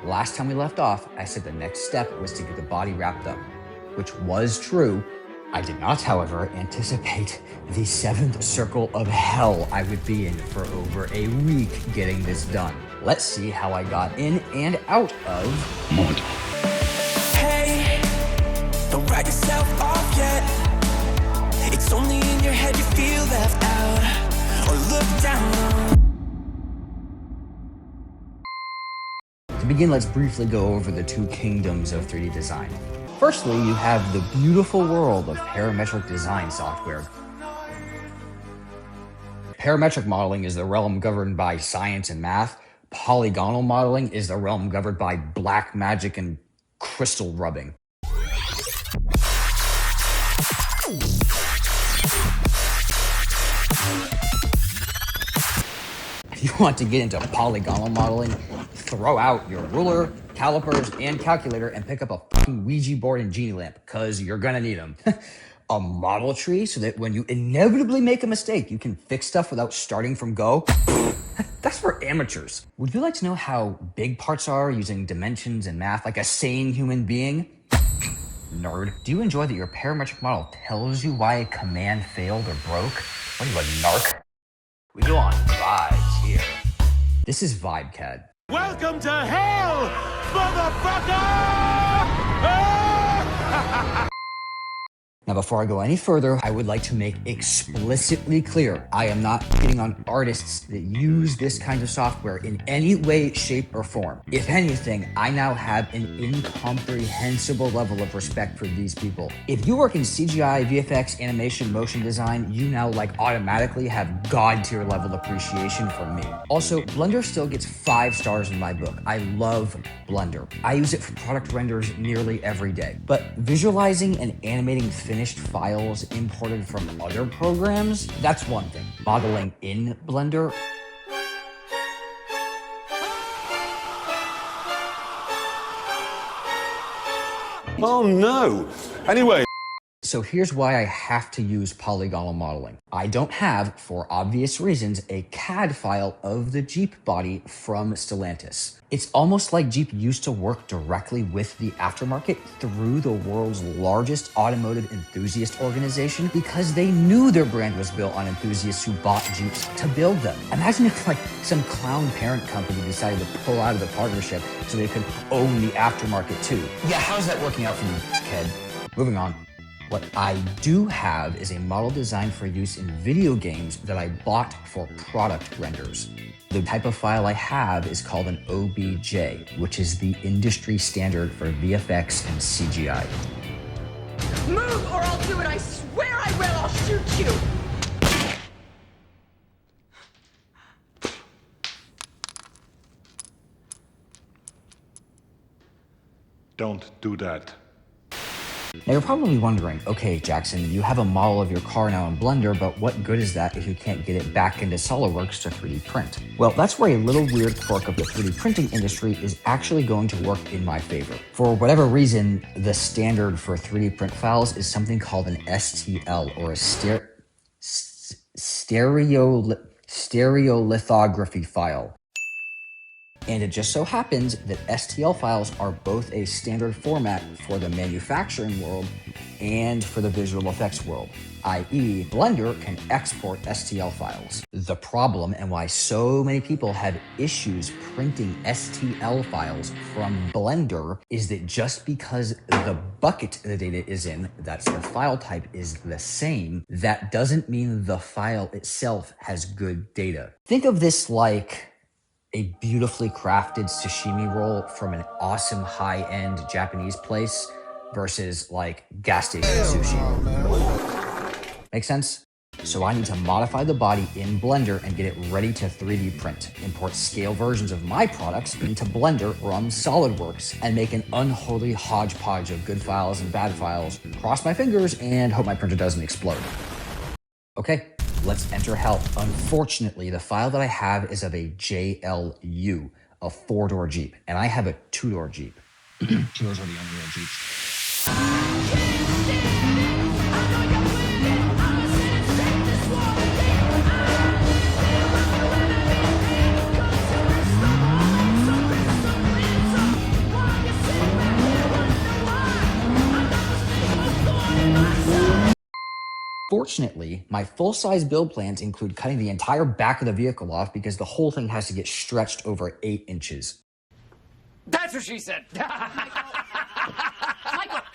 Last time we left off, I said the next step was to get the body wrapped up, which was true. I did not, however, anticipate the 7th circle of hell I would be in for over a week getting this done. Let's see how I got in and out of mud. Hey, don't write yourself off yet. It's only in your head you feel left out or look down. To begin, let's briefly go over the two kingdoms of 3D design. Firstly, you have the beautiful world of parametric design software. Parametric modeling is the realm governed by science and math. Polygonal modeling is the realm governed by black magic and crystal rubbing. If you want to get into polygonal modeling, throw out your ruler, calipers, and calculator and pick up a fucking Ouija board and genie lamp, because you're gonna need them. A model tree so that when you inevitably make a mistake, you can fix stuff without starting from go. That's for amateurs. Would you like to know how big parts are using dimensions and math like a sane human being? Nerd. Do you enjoy that your parametric model tells you why a command failed or broke? What are you, a narc? We go on vibes here. This is VibeCAD. Welcome to hell, motherfucker! Now, before I go any further, I would like to make explicitly clear, I am not getting on artists that use this kind of software in any way, shape, or form. If anything, I now have an incomprehensible level of respect for these people. If you work in CGI, VFX, animation, motion design, you now automatically have god-tier level appreciation from me. Also, Blender still gets 5 stars in my book. I love Blender. I use it for product renders nearly every day. But visualizing and animating finished files imported from other programs, that's one thing. Modeling in Blender, Oh no! Anyway. so here's why I have to use polygonal modeling. I don't have, for obvious reasons, a CAD file of the Jeep body from Stellantis. It's almost like Jeep used to work directly with the aftermarket through the world's largest automotive enthusiast organization because they knew their brand was built on enthusiasts who bought Jeeps to build them. Imagine if some clown parent company decided to pull out of the partnership so they could own the aftermarket too. Yeah, how's that working out for you, kid? Moving on. What I do have is a model designed for use in video games that I bought for product renders. The type of file I have is called an OBJ, which is the industry standard for VFX and CGI. Move or I'll do it, I swear I will, I'll shoot you! Don't do that. Now you're probably wondering, okay, Jackson, you have a model of your car now in Blender, but what good is that if you can't get it back into SolidWorks to 3D print? Well, that's where a little weird quirk of the 3D printing industry is actually going to work in my favor. For whatever reason, the standard for 3D print files is something called an STL, or a stereolithography file. And it just so happens that STL files are both a standard format for the manufacturing world and for the visual effects world, i.e. Blender can export STL files. The problem, and why so many people have issues printing STL files from Blender, is that just because the bucket the data is in, that's the file type, is the same, that doesn't mean the file itself has good data. Think of this like a beautifully crafted sashimi roll from an awesome high-end Japanese place versus gas station sushi. Make sense? So I need to modify the body in Blender and get it ready to 3D print, import scale versions of my products into Blender from SolidWorks, and make an unholy hodgepodge of good files and bad files, cross my fingers, and hope my printer doesn't explode. Okay. Let's enter hell. Unfortunately, the file that I have is of a JLU, a 4-door Jeep, and I have a 2-door Jeep. 2 doors are the only real Jeeps. Fortunately, my full-size build plans include cutting the entire back of the vehicle off because the whole thing has to get stretched over 8 inches. That's what she said.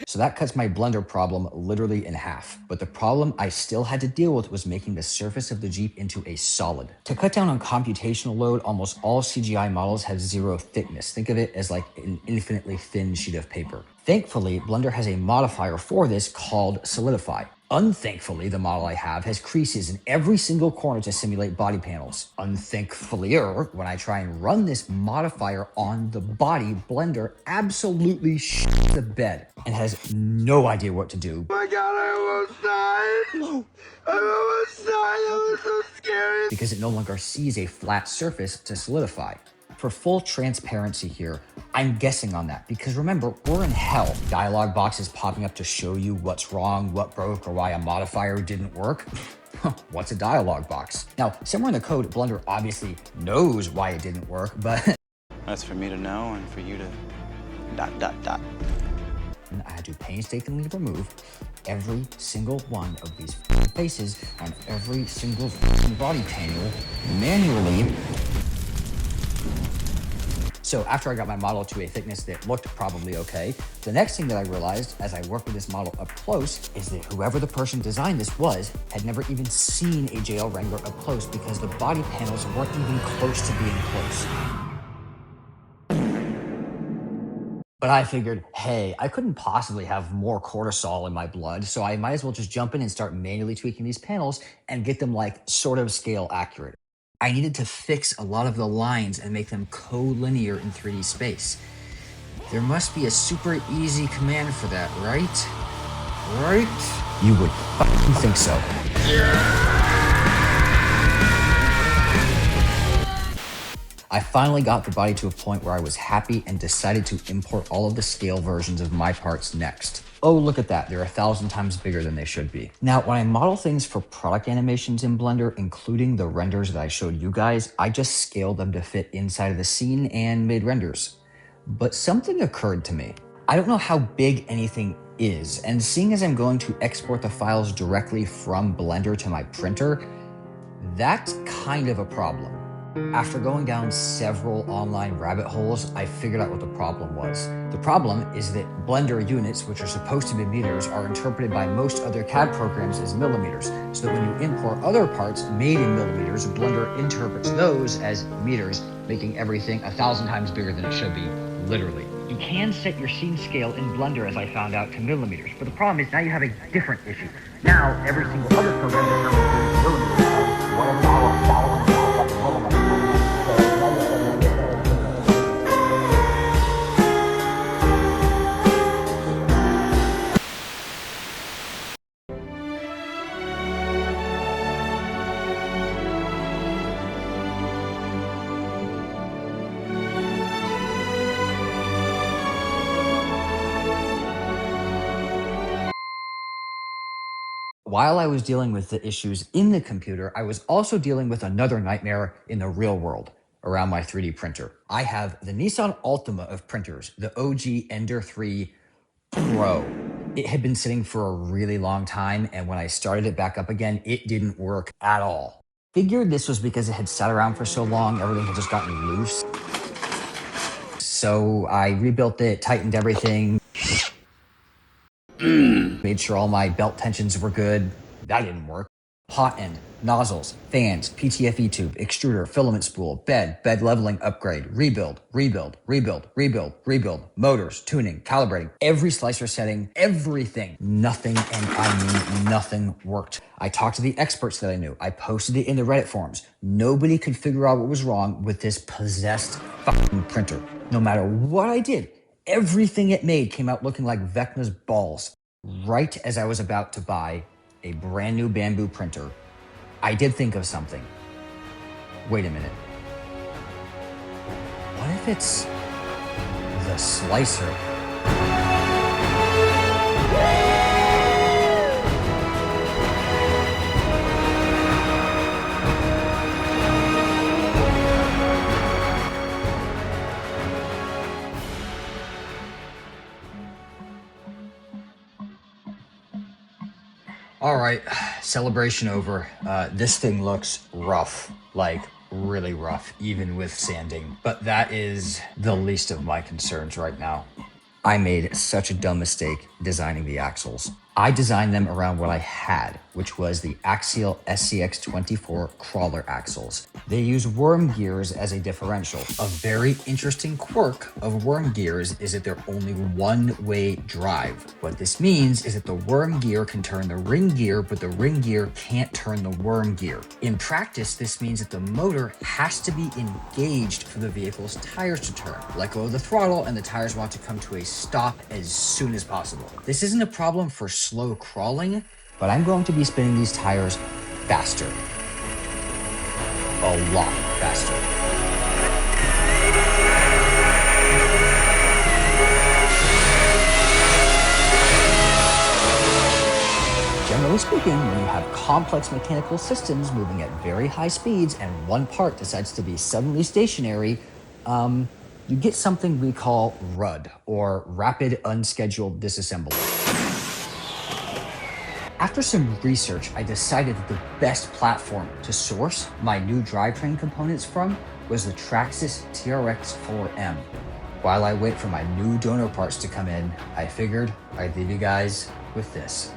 So that cuts my blender problem literally in half. But the problem I still had to deal with was making the surface of the Jeep into a solid. To cut down on computational load, almost all CGI models have 0 thickness. Think of it as like an infinitely thin sheet of paper. Thankfully, Blender has a modifier for this called Solidify. Unthankfully, the model I have has creases in every single corner to simulate body panels. Unthankfully, when I try and run this modifier on the body, Blender absolutely shits the bed and has no idea what to do. Oh my god, I almost died! No. I almost died, that was so scary! Because it no longer sees a flat surface to solidify. For full transparency here, I'm guessing on that because remember, we're in hell. Dialog boxes popping up to show you what's wrong, what broke, or why a modifier didn't work. What's a dialog box? Now, somewhere in the code, Blender obviously knows why it didn't work, but that's for me to know and for you to ... I had to painstakingly remove every single one of these faces on every single body panel manually. So after I got my model to a thickness that looked probably okay, the next thing that I realized as I worked with this model up close is that whoever the person designed this was had never even seen a JL Wrangler up close because the body panels weren't even close to being close. But I figured, hey, I couldn't possibly have more cortisol in my blood, so I might as well just jump in and start manually tweaking these panels and get them like sort of scale accurate. I needed to fix a lot of the lines and make them collinear in 3D space. There must be a super easy command for that, right? Right? You would fucking think so. I finally got the body to a point where I was happy and decided to import all of the scale versions of my parts next. Oh, look at that. They're 1,000 times bigger than they should be. Now, when I model things for product animations in Blender, including the renders that I showed you guys, I just scaled them to fit inside of the scene and made renders. But something occurred to me. I don't know how big anything is, and seeing as I'm going to export the files directly from Blender to my printer, that's kind of a problem. After going down several online rabbit holes, I figured out what the problem was. The problem is that Blender units, which are supposed to be meters, are interpreted by most other CAD programs as millimeters, so that when you import other parts made in millimeters, Blender interprets those as meters, making everything 1,000 times bigger than it should be, literally. You can set your scene scale in Blender, as I found out, to millimeters, but the problem is now you have a different issue. Now, every single other program determines millimeters, and whatever the hell 1,000 While I was dealing with the issues in the computer, I was also dealing with another nightmare in the real world around my 3D printer. I have the Nissan Altima of printers, the OG Ender 3 Pro. It had been sitting for a really long time, and when I started it back up again, it didn't work at all. Figured this was because it had sat around for so long, everything had just gotten loose. So I rebuilt it, tightened everything, made sure all my belt tensions were good. That didn't work. Hot end, nozzles, fans, PTFE tube, extruder, filament spool, bed leveling upgrade, rebuild, motors, tuning, calibrating, every slicer setting, everything. Nothing, and I mean nothing, worked. I talked to the experts that I knew. I posted it in the Reddit forums. Nobody could figure out what was wrong with this possessed fucking printer. No matter what I did, everything it made came out looking like Vecna's balls. Right as I was about to buy a brand new bamboo printer, I did think of something. Wait a minute. What if it's the slicer? All right, celebration over. This thing looks rough, like really rough, even with sanding. But that is the least of my concerns right now. I made such a dumb mistake designing the axles. I designed them around what I had, which was the Axial SCX24 crawler axles. They use worm gears as a differential. A very interesting quirk of worm gears is that they're only one-way drive. What this means is that the worm gear can turn the ring gear, but the ring gear can't turn the worm gear. In practice, this means that the motor has to be engaged for the vehicle's tires to turn. Let go of the throttle and the tires want to come to a stop as soon as possible. This isn't a problem for slow crawling, but I'm going to be spinning these tires faster. A lot faster. Generally speaking, when you have complex mechanical systems moving at very high speeds and one part decides to be suddenly stationary, you get something we call RUD, or Rapid Unscheduled Disassembly. After some research, I decided that the best platform to source my new drivetrain components from was the Traxxas TRX-4M. While I wait for my new dono parts to come in, I figured I'd leave you guys with this.